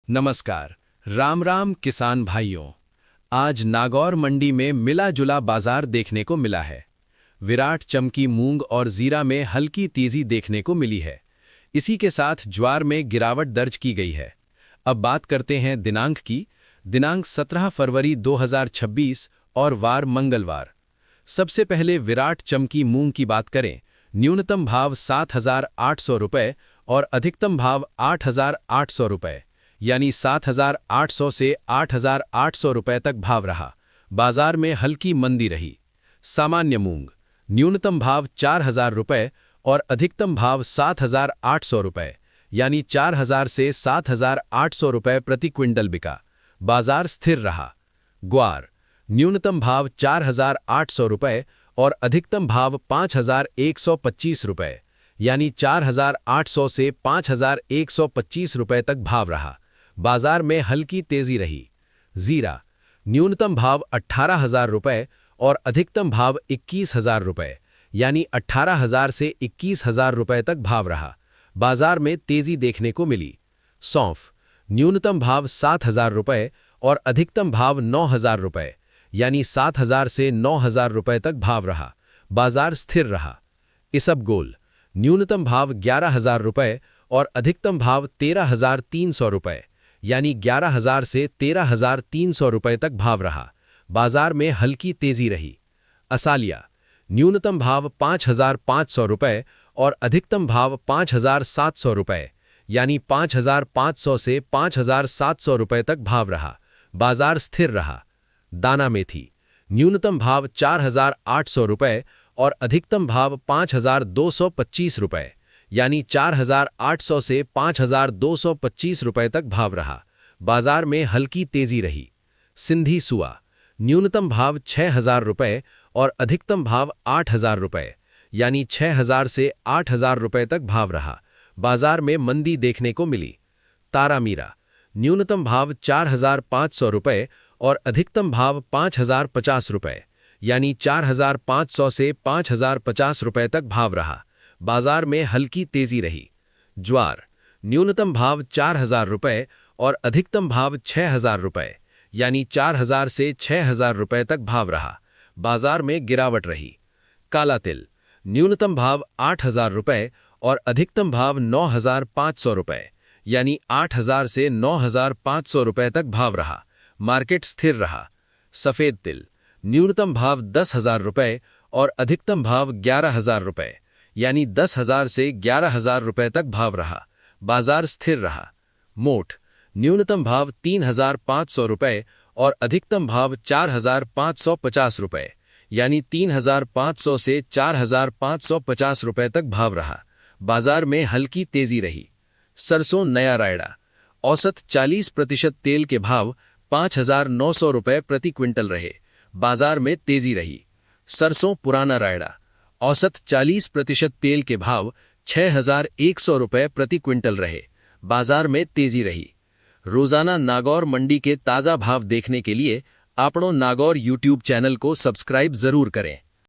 नमस्कार। राम राम किसान भाइयों। आज नागौर मंडी में मिला जुला बाजार देखने को मिला है। विराट चमकी मूंग और जीरा में हल्की तेजी देखने को मिली है। इसी के साथ ज्वार में गिरावट दर्ज की गई है। अब बात करते हैं दिनांक की। दिनांक 17 फरवरी 2026 और वार मंगलवार। सबसे पहले विराट चमकी मूंग की बात करें। न्यूनतम भाव 7,800 रुपये और अधिकतम भाव 8,800 रुपये, यानी 7,800 से 8,800 रुपये तक भाव रहा। बाजार में हल्की मंदी रही। सामान्य मूंग न्यूनतम भाव 4,000 रुपये और अधिकतम भाव 7,800 रुपये, यानी 4,000 से 7,800 रुपये प्रति क्विंटल बिका। बाजार स्थिर रहा। ग्वार न्यूनतम भाव 4,800 रुपये और अधिकतम भाव 5,125 रुपये, यानी 4,800 से 5,125 रुपये तक भाव रहा। बाजार में हल्की तेजी रही। जीरा न्यूनतम भाव 18,000 रुपये और अधिकतम भाव 21,000 रुपये, यानी 18,000 से 21,000 रुपये तक भाव रहा। बाजार में तेजी देखने को मिली। सौंफ न्यूनतम भाव 7,000 रुपये और अधिकतम भाव 9,000 रुपये, यानी 7,000 से 9,000 रुपये तक भाव रहा। बाजार स्थिर रहा। इसबगोल न्यूनतम भाव 11,000 रुपये और अधिकतम भाव 13,300 रुपये, यानी 11,000 से 13,300 रुपये तक भाव रहा। बाजार में हल्की तेजी रही। असालिया न्यूनतम भाव 5,500 रुपये और अधिकतम भाव 5,700 रुपये, यानी 5,500 से 5,700 रुपये तक भाव रहा। बाजार स्थिर रहा। दाना मेथी न्यूनतम भाव 4,800 रुपये और अधिकतम भाव 5,225 रुपये, यानी 4,800 से 5,225 रुपये तक भाव रहा। बाजार में हल्की तेजी रही। सिंधी सुआ न्यूनतम भाव 6,000 रुपये और अधिकतम भाव 8,000 रुपये, यानी 6,000 से 8,000 रुपये तक भाव रहा। बाजार में मंदी देखने को मिली। तारामीरा न्यूनतम भाव 4,500 रुपये और अधिकतम भाव 5,050 रुपये, यानी 4,500 से 5,050 रुपये तक भाव रहा। बाजार में हल्की तेजी रही। ज्वार न्यूनतम भाव 4,000 रुपये और अधिकतम भाव 6,000 रुपये, यानी 4,000 से 6,000 रुपये तक भाव रहा। बाजार में गिरावट रही। काला तिल न्यूनतम भाव 8,000 रुपये और अधिकतम भाव 9,500 रुपये, यानी 8,000 से 9,500 रुपये तक भाव रहा। मार्केट स्थिर रहा। सफ़ेद तिल न्यूनतम भाव 10,000 रुपये और अधिकतम भाव 11,000 रुपये, यानी 10,000 से 11,000 रुपये तक भाव रहा। बाजार स्थिर रहा। मोठ न्यूनतम भाव 3,500 रुपये और अधिकतम भाव 4,550 रुपये, यानी 3,500 से 4,550 रुपये तक भाव रहा। बाजार में हल्की तेजी रही। सरसों नया रायडा औसत 40% तेल के भाव 5,900 रुपये प्रति क्विंटल रहे। बाजार में तेजी रही। सरसों पुराना रायडा औसत 40% तेल के भाव 6,100 रुपये प्रति क्विंटल रहे। बाजार में तेजी रही। रोजाना नागौर मंडी के ताज़ा भाव देखने के लिए आपणो नागौर यूट्यूब चैनल को सब्सक्राइब जरूर करें।